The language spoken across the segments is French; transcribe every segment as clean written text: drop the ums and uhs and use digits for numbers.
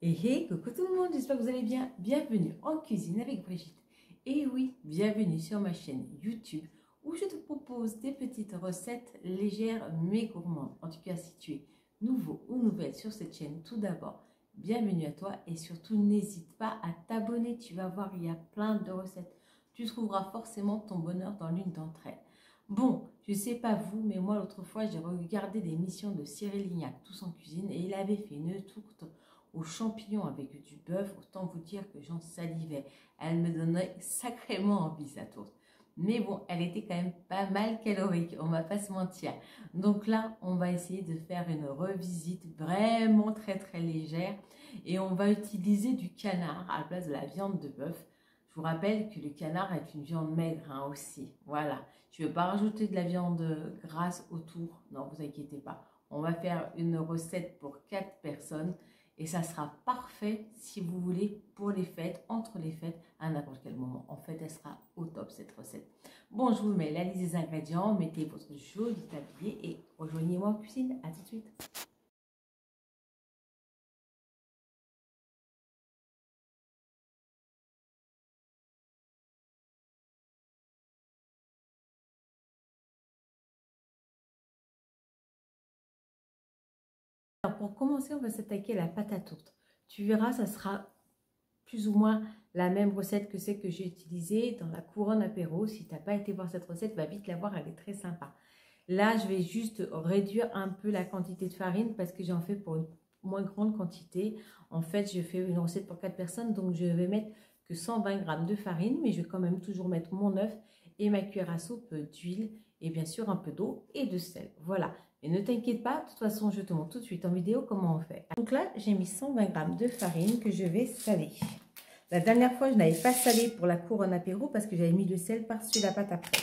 Hey, coucou tout le monde, j'espère que vous allez bien. Bienvenue en cuisine avec Brigitte. Et oui, bienvenue sur ma chaîne YouTube où je te propose des petites recettes légères mais gourmandes. En tout cas, si tu es nouveau ou nouvelle sur cette chaîne, tout d'abord, bienvenue à toi et surtout n'hésite pas à t'abonner. Tu vas voir, il y a plein de recettes. Tu trouveras forcément ton bonheur dans l'une d'entre elles. Bon, je ne sais pas vous, mais moi l'autre fois, j'ai regardé des émissions de Cyril Lignac, Tous en cuisine, et il avait fait une tourte aux champignons avec du bœuf. Autant vous dire que j'en salivais. Elle me donnait sacrément envie, sa tourte. Mais bon, elle était quand même pas mal calorique, on va pas se mentir. Donc là, on va essayer de faire une revisite vraiment très légère. Et on va utiliser du canard à la place de la viande de bœuf. Je vous rappelle que le canard est une viande maigre hein, aussi. Voilà. Je ne veux pas rajouter de la viande grasse autour. Non, vous inquiétez pas. On va faire une recette pour 4 personnes. Et ça sera parfait si vous voulez pour les fêtes, entre les fêtes, à n'importe quel moment. En fait, elle sera au top cette recette. Bon, je vous mets la liste des ingrédients. Mettez votre joli tablier et rejoignez-moi en cuisine. À tout de suite. Alors, pour commencer, on va s'attaquer à la pâte à tourte. Tu verras, ça sera plus ou moins la même recette que celle que j'ai utilisée dans la couronne apéro. Si tu n'as pas été voir cette recette, va vite la voir, elle est très sympa. Là, je vais juste réduire un peu la quantité de farine parce que j'en fais pour une moins grande quantité. En fait, je fais une recette pour 4 personnes, donc je vais mettre que 120 g de farine, mais je vais quand même toujours mettre mon œuf et ma cuillère à soupe d'huile et bien sûr un peu d'eau et de sel. Voilà. Et ne t'inquiète pas, de toute façon, je te montre tout de suite en vidéo comment on fait. Donc là, j'ai mis 120 g de farine que je vais saler. La dernière fois, je n'avais pas salé pour la couronne apéro parce que j'avais mis le sel par-dessus la pâte après.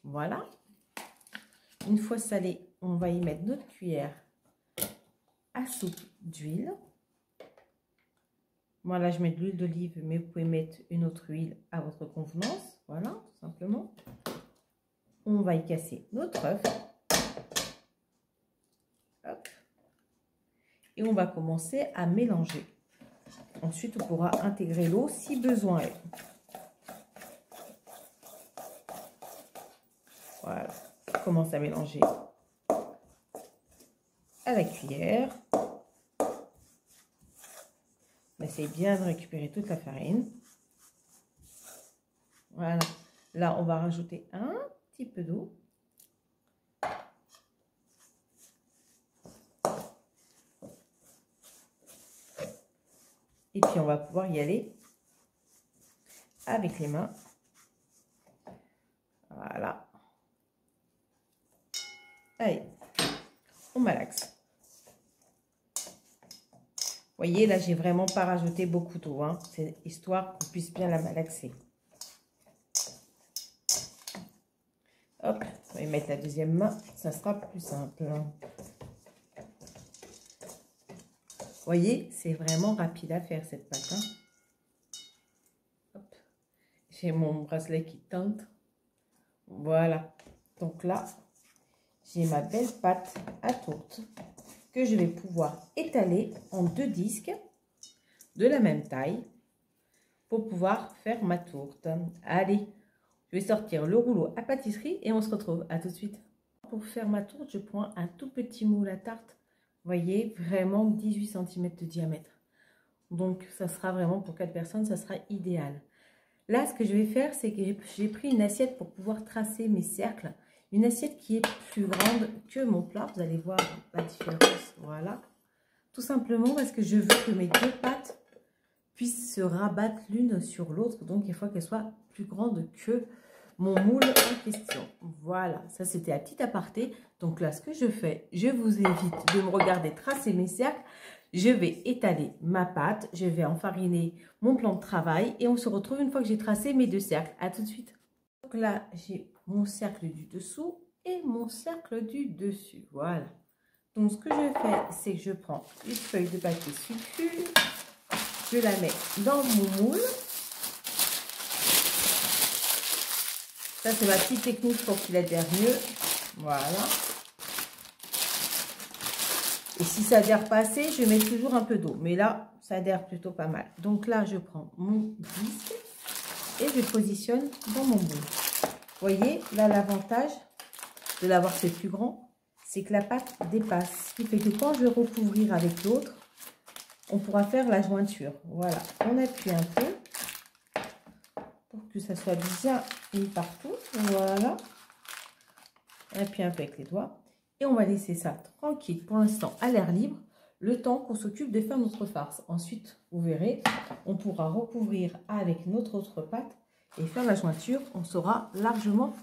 Voilà. Une fois salé, on va y mettre notre cuillère à soupe d'huile. Moi, là, je mets de l'huile d'olive, mais vous pouvez mettre une autre huile à votre convenance. Voilà, tout simplement. On va y casser notre œuf. Hop. Et on va commencer à mélanger. Ensuite, on pourra intégrer l'eau si besoin est. Voilà, on commence à mélanger à la cuillère. On essaye bien de récupérer toute la farine. Voilà, là on va rajouter un petit peu d'eau. Et puis on va pouvoir y aller avec les mains. Voilà. Allez, on malaxe. Vous voyez, là, j'ai vraiment pas rajouté beaucoup d'eau. Hein. C'est histoire qu'on puisse bien la malaxer. Hop, on va y mettre la deuxième main. Ça sera plus simple. Vous voyez, c'est vraiment rapide à faire, cette pâte. Hein. J'ai mon bracelet qui teinte. Voilà. Donc là, j'ai ma belle pâte à tourte que je vais pouvoir étaler en 2 disques de la même taille pour pouvoir faire ma tourte. Allez, je vais sortir le rouleau à pâtisserie et on se retrouve. À tout de suite. Pour faire ma tourte, je prends un tout petit moule à tarte. Vous voyez, vraiment 18 cm de diamètre. Donc, ça sera vraiment pour 4 personnes, ça sera idéal. Là, ce que je vais faire, c'est que j'ai pris une assiette pour pouvoir tracer mes cercles. Une assiette qui est plus grande que mon plat. Vous allez voir la différence. Voilà. Tout simplement parce que je veux que mes 2 pâtes puissent se rabattre l'une sur l'autre. Donc, il faut qu'elles soient plus grandes que mon moule en question. Voilà. Ça, c'était à petit aparté. Donc là, ce que je fais, je vous évite de me regarder tracer mes cercles. Je vais étaler ma pâte. Je vais enfariner mon plan de travail. Et on se retrouve une fois que j'ai tracé mes 2 cercles. À tout de suite. Donc là, j'ai mon cercle du dessous et mon cercle du dessus. Voilà. Donc, ce que je fais, c'est que je prends une feuille de papier sulfure. Je la mets dans mon moule. Ça, c'est ma petite technique pour qu'il adhère mieux. Voilà. Et si ça adhère pas assez, je mets toujours un peu d'eau. Mais là, ça adhère plutôt pas mal. Donc là, je prends mon disque et je positionne dans mon boule. Vous voyez, là, l'avantage de l'avoir fait plus grand, c'est que la pâte dépasse. Ce qui fait que quand je vais recouvrir avec l'autre, on pourra faire la jointure. Voilà, on appuie un peu pour que ça soit bien mis partout. Voilà. On appuie un peu avec les doigts. Et on va laisser ça tranquille pour l'instant à l'air libre, le temps qu'on s'occupe de faire notre farce. Ensuite, vous verrez, on pourra recouvrir avec notre autre pâte et faire la jointure. On sera largement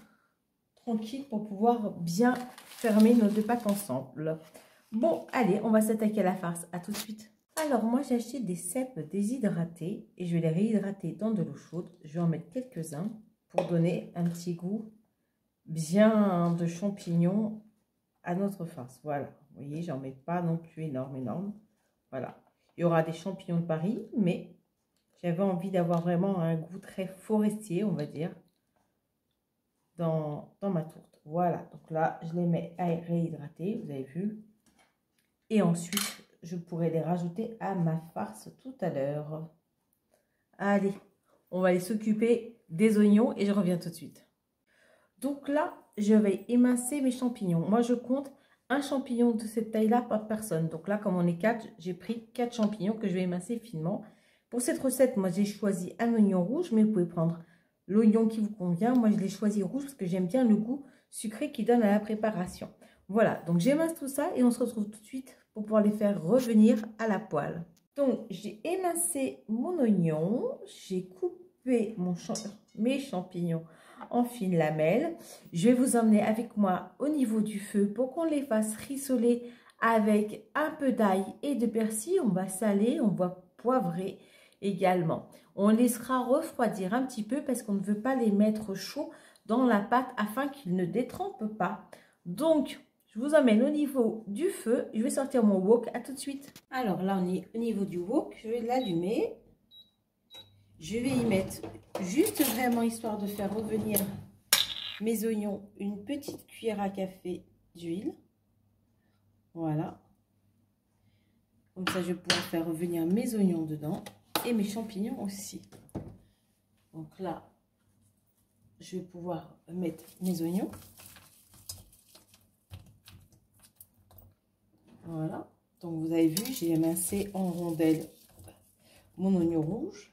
tranquille pour pouvoir bien fermer nos deux pâtes ensemble. Bon, allez, on va s'attaquer à la farce. À tout de suite. Alors, moi, j'ai acheté des cèpes déshydratés et je vais les réhydrater dans de l'eau chaude. Je vais en mettre quelques-uns pour donner un petit goût bien de champignons à notre farce. Voilà, vous voyez, j'en mets pas non plus énorme. Voilà, il y aura des champignons de Paris, mais j'avais envie d'avoir vraiment un goût très forestier, on va dire, dans ma tourte. Voilà, donc là, je les mets à réhydrater, vous avez vu. Et ensuite, je pourrai les rajouter à ma farce tout à l'heure. Allez, on va aller s'occuper des oignons et je reviens tout de suite. Donc là, je vais émincer mes champignons. Moi, je compte un champignon de cette taille-là par personne. Donc là, comme on est 4, j'ai pris 4 champignons que je vais émincer finement. Pour cette recette, moi, j'ai choisi un oignon rouge, mais vous pouvez prendre l'oignon qui vous convient. Moi, je l'ai choisi rouge parce que j'aime bien le goût sucré qu'il donne à la préparation. Voilà, donc j'émince tout ça et on se retrouve tout de suite pour pouvoir les faire revenir à la poêle. Donc, j'ai émincé mon oignon, j'ai coupé mes champignons en fines lamelles. Je vais vous emmener avec moi au niveau du feu pour qu'on les fasse rissoler avec un peu d'ail et de persil. On va saler, on va poivrer également. On laissera refroidir un petit peu parce qu'on ne veut pas les mettre chauds dans la pâte afin qu'ils ne détrempent pas. Donc, je vous emmène au niveau du feu. Je vais sortir mon wok. À tout de suite. Alors là, on est au niveau du wok. Je vais l'allumer. Je vais y mettre juste vraiment histoire de faire revenir mes oignons, une petite cuillère à café d'huile. Voilà. Comme ça, je vais pouvoir faire revenir mes oignons dedans et mes champignons aussi. Donc là, je vais pouvoir mettre mes oignons. Voilà. Donc vous avez vu, j'ai émincé en rondelles mon oignon rouge.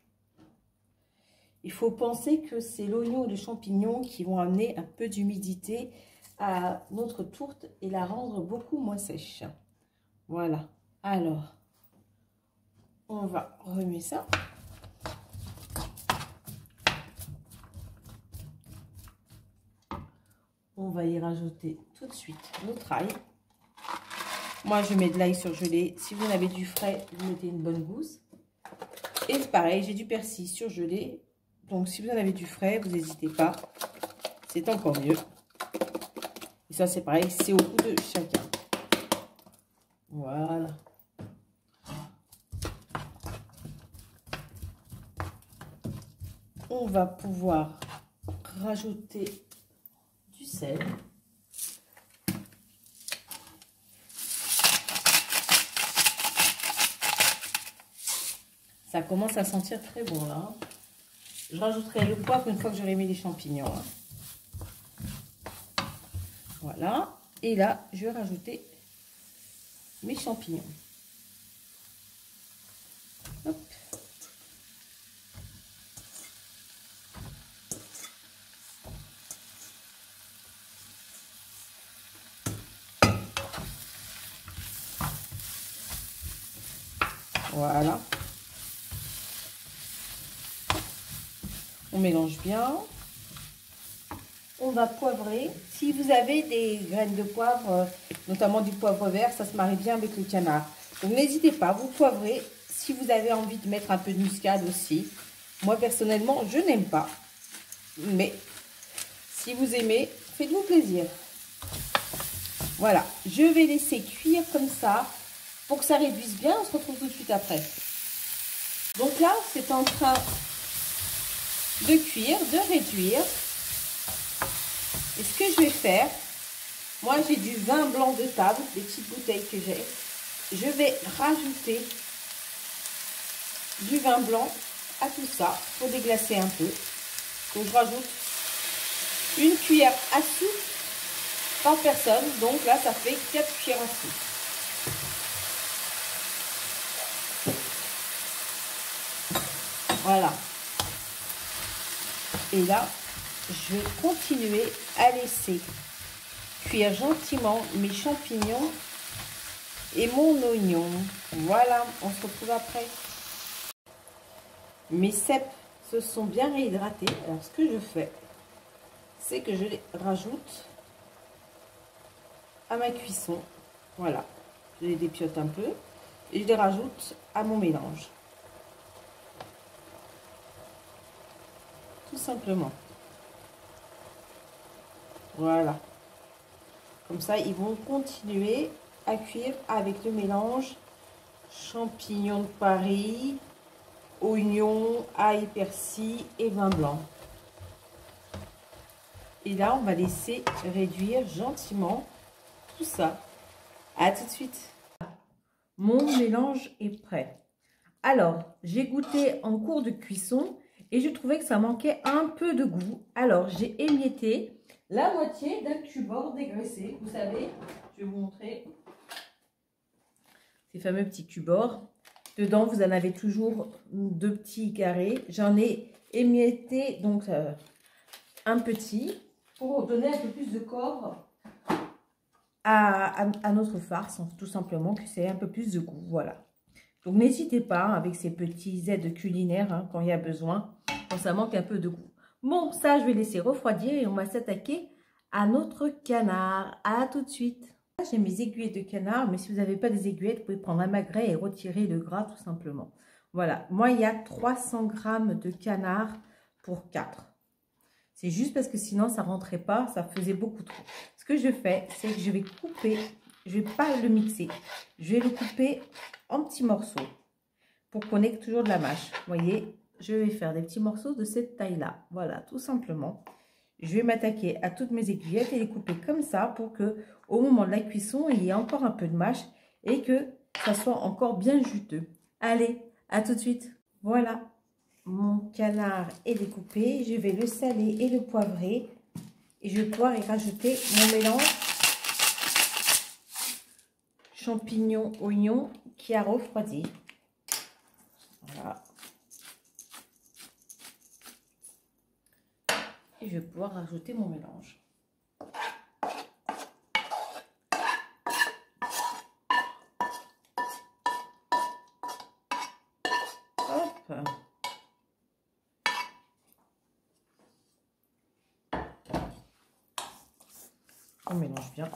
Il faut penser que c'est l'oignon et les champignons qui vont amener un peu d'humidité à notre tourte et la rendre beaucoup moins sèche. Voilà. Alors, on va remuer ça. On va y rajouter tout de suite notre ail. Moi, je mets de l'ail surgelé. Si vous en avez du frais, vous mettez une bonne gousse. Et pareil, j'ai du persil surgelé. Donc, si vous en avez du frais, vous n'hésitez pas. C'est encore mieux. Et ça, c'est pareil, c'est au goût de chacun. Voilà. On va pouvoir rajouter du sel. Ça commence à sentir très bon là. Je rajouterai le poivre une fois que j'aurai mis les champignons. Voilà. Et là, je vais rajouter mes champignons. Hop. Voilà. On mélange bien. On va poivrer. Si vous avez des graines de poivre, notamment du poivre vert, ça se marie bien avec le canard. Donc n'hésitez pas, vous poivrez. Si vous avez envie de mettre un peu de muscade aussi. Moi personnellement, je n'aime pas. Mais si vous aimez, faites-vous plaisir. Voilà, je vais laisser cuire comme ça pour que ça réduise bien. On se retrouve tout de suite après. Donc là, c'est en train de cuire, de réduire. Et ce que je vais faire, Moi, j'ai du vin blanc de table, des petites bouteilles que j'ai. Je vais rajouter du vin blanc à tout ça pour déglacer un peu. Donc, je rajoute une cuillère à soupe par personne. Donc là, ça fait 4 cuillères à soupe. Voilà. Et là, je vais continuer à laisser cuire gentiment mes champignons et mon oignon. Voilà, on se retrouve après. Mes cèpes se sont bien réhydratés. Alors, ce que je fais, c'est que je les rajoute à ma cuisson. Voilà, je les dépiote un peu et je les rajoute à mon mélange. Tout simplement. Voilà. Comme ça, ils vont continuer à cuire avec le mélange champignons de Paris, oignons, ail, persil et vin blanc. Et là, on va laisser réduire gentiment tout ça. À tout de suite. Mon mélange est prêt. Alors, j'ai goûté en cours de cuisson et je trouvais que ça manquait un peu de goût. Alors, j'ai émietté la moitié d'un Tuborg dégraissé. Vous savez, je vais vous montrer ces fameux petits Tuborg. Dedans, vous en avez toujours 2 petits carrés. J'en ai émietté donc un petit pour donner un peu plus de corps à notre farce, tout simplement, que c'est un peu plus de goût. Voilà. Donc, n'hésitez pas avec ces petits aides culinaires hein, quand il y a besoin, quand ça manque un peu de goût. Bon, ça, je vais laisser refroidir et on va s'attaquer à notre canard. À tout de suite. J'ai mes aiguillettes de canard, mais si vous n'avez pas des aiguillettes, vous pouvez prendre un magret et retirer le gras tout simplement. Voilà, moi, il y a 300 g de canard pour 4. C'est juste parce que sinon, ça ne rentrait pas, ça faisait beaucoup trop. Ce que je fais, c'est que je vais couper, je ne vais pas le mixer, je vais le couper en petits morceaux pour qu'on ait toujours de la mâche. Vous voyez, je vais faire des petits morceaux de cette taille-là. Voilà, tout simplement. Je vais m'attaquer à toutes mes aiguillettes et les couper comme ça pour que au moment de la cuisson, il y ait encore un peu de mâche et que ça soit encore bien juteux. Allez, à tout de suite. Voilà, mon canard est découpé. Je vais le saler et le poivrer et je vais pouvoir y rajouter mon mélange champignons, oignons qui a refroidi. Voilà. Et je vais pouvoir rajouter mon mélange. Hop. On mélange bien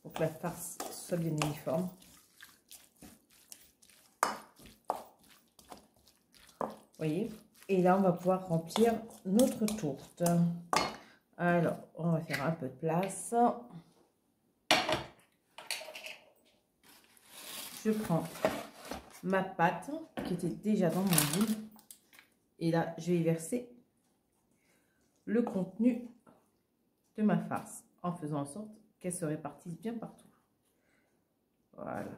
pour que la farce soit bien uniforme. Vous voyez? Et là, on va pouvoir remplir notre tourte. Alors, on va faire un peu de place. Je prends ma pâte qui était déjà dans mon moule. Et là, je vais y verser le contenu de ma farce en faisant en sorte qu'elle se répartisse bien partout. Voilà.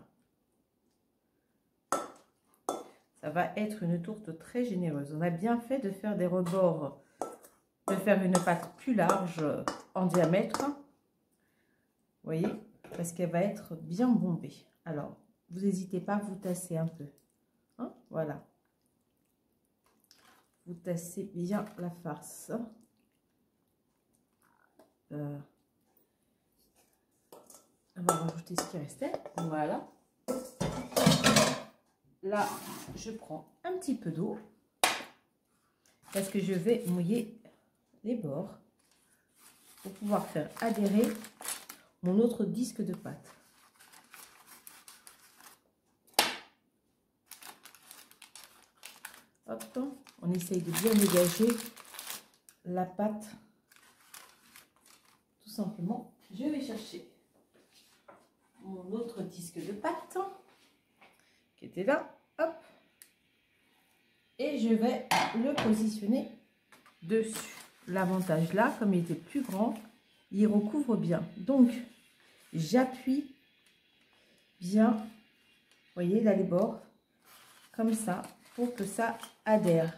Ça va être une tourte très généreuse. On a bien fait de faire des rebords, de faire une pâte plus large en diamètre. Vous voyez, parce qu'elle va être bien bombée. Alors, vous n'hésitez pas à vous tasser un peu. Hein, voilà. Vous tassez bien la farce. On va rajouter ce qui restait. Voilà. Là, je prends un petit peu d'eau parce que je vais mouiller les bords pour pouvoir faire adhérer mon autre disque de pâte. Hop, on essaye de bien dégager la pâte. Tout simplement, je vais chercher mon autre disque de pâte qui était là. Hop. Et je vais le positionner dessus. L'avantage là, comme il était plus grand, il recouvre bien. Donc, j'appuie bien, vous voyez, là les bords, comme ça, pour que ça adhère.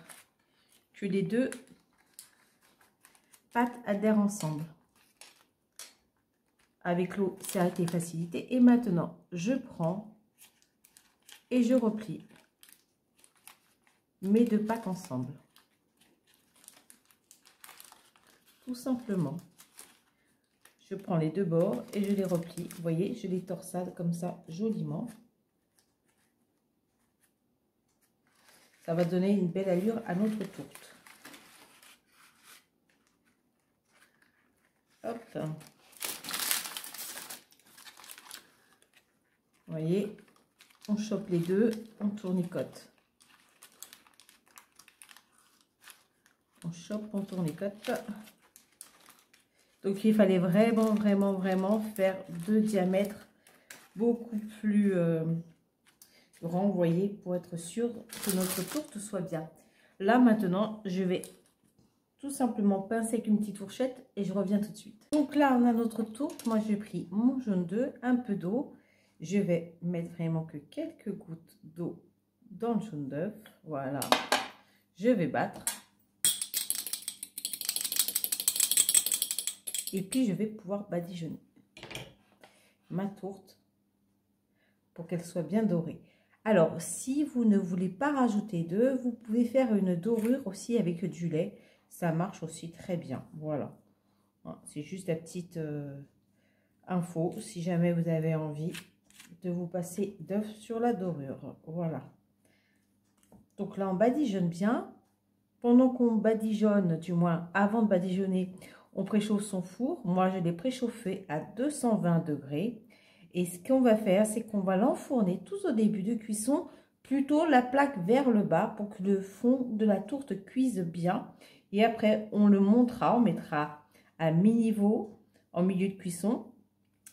Que les deux pâtes adhèrent ensemble. Avec l'eau, ça a été facilité. Et maintenant, je prends et je replie mes deux pâtes ensemble. Tout simplement. Je prends les deux bords et je les replie. Vous voyez, je les torsade comme ça, joliment. Ça va donner une belle allure à notre tourte. Hop. Vous voyez, on chope les deux, on tournicote. On chope, on tournicote. Donc il fallait vraiment faire deux diamètres beaucoup plus grands, vous voyez, pour être sûr que notre tourte soit bien. Là maintenant, je vais tout simplement pincer avec une petite fourchette et je reviens tout de suite. Donc là, on a notre tourte. Moi, j'ai pris mon jaune d'œuf, un peu d'eau. Je vais mettre vraiment que quelques gouttes d'eau dans le jaune d'œuf. Voilà. Je vais battre. Et puis, je vais pouvoir badigeonner ma tourte pour qu'elle soit bien dorée. Alors, si vous ne voulez pas rajouter d'œuf, vous pouvez faire une dorure aussi avec du lait. Ça marche aussi très bien. Voilà. C'est juste la petite info. Si jamais vous avez envie de vous passer d'œuf sur la dorure. Voilà. Donc là, on badigeonne bien. Pendant qu'on badigeonne, du moins avant de badigeonner, on préchauffe son four. Moi, je l'ai préchauffé à 220 degrés. Et ce qu'on va faire, c'est qu'on va l'enfourner tout au début de cuisson, plutôt la plaque vers le bas pour que le fond de la tourte cuise bien. Et après, on le montera, on mettra à mi-niveau en milieu de cuisson.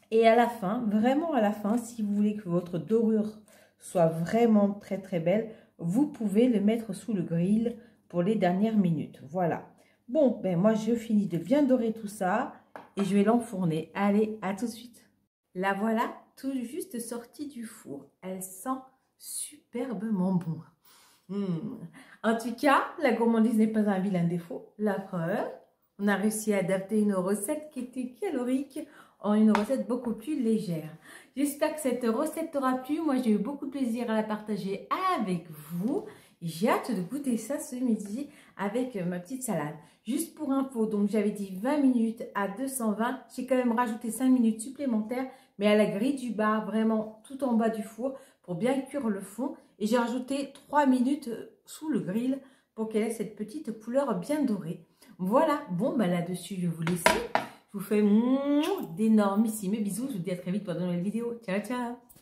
Et à la fin, vraiment à la fin, si vous voulez que votre dorure soit vraiment très belle, vous pouvez le mettre sous le grill pour les dernières minutes. Voilà. Bon, ben moi, je finis de bien dorer tout ça et je vais l'enfourner. Allez, à tout de suite. La voilà, tout juste sortie du four. Elle sent superbement bon. En tout cas, la gourmandise n'est pas un vilain défaut. La preuve, on a réussi à adapter une recette qui était calorique en une recette beaucoup plus légère. J'espère que cette recette t'aura plu. Moi, j'ai eu beaucoup de plaisir à la partager avec vous. J'ai hâte de goûter ça ce midi avec ma petite salade. Juste pour info, donc j'avais dit 20 minutes à 220. J'ai quand même rajouté 5 minutes supplémentaires, mais à la grille du bas, vraiment tout en bas du four pour bien cuire le fond. Et j'ai rajouté 3 minutes sous le grill pour qu'elle ait cette petite couleur bien dorée. Voilà, bon, bah là-dessus, je vais vous laisser. Je vous fais d'énormissimes bisous. Je vous dis à très vite pour de nouvelles vidéos. Ciao, ciao!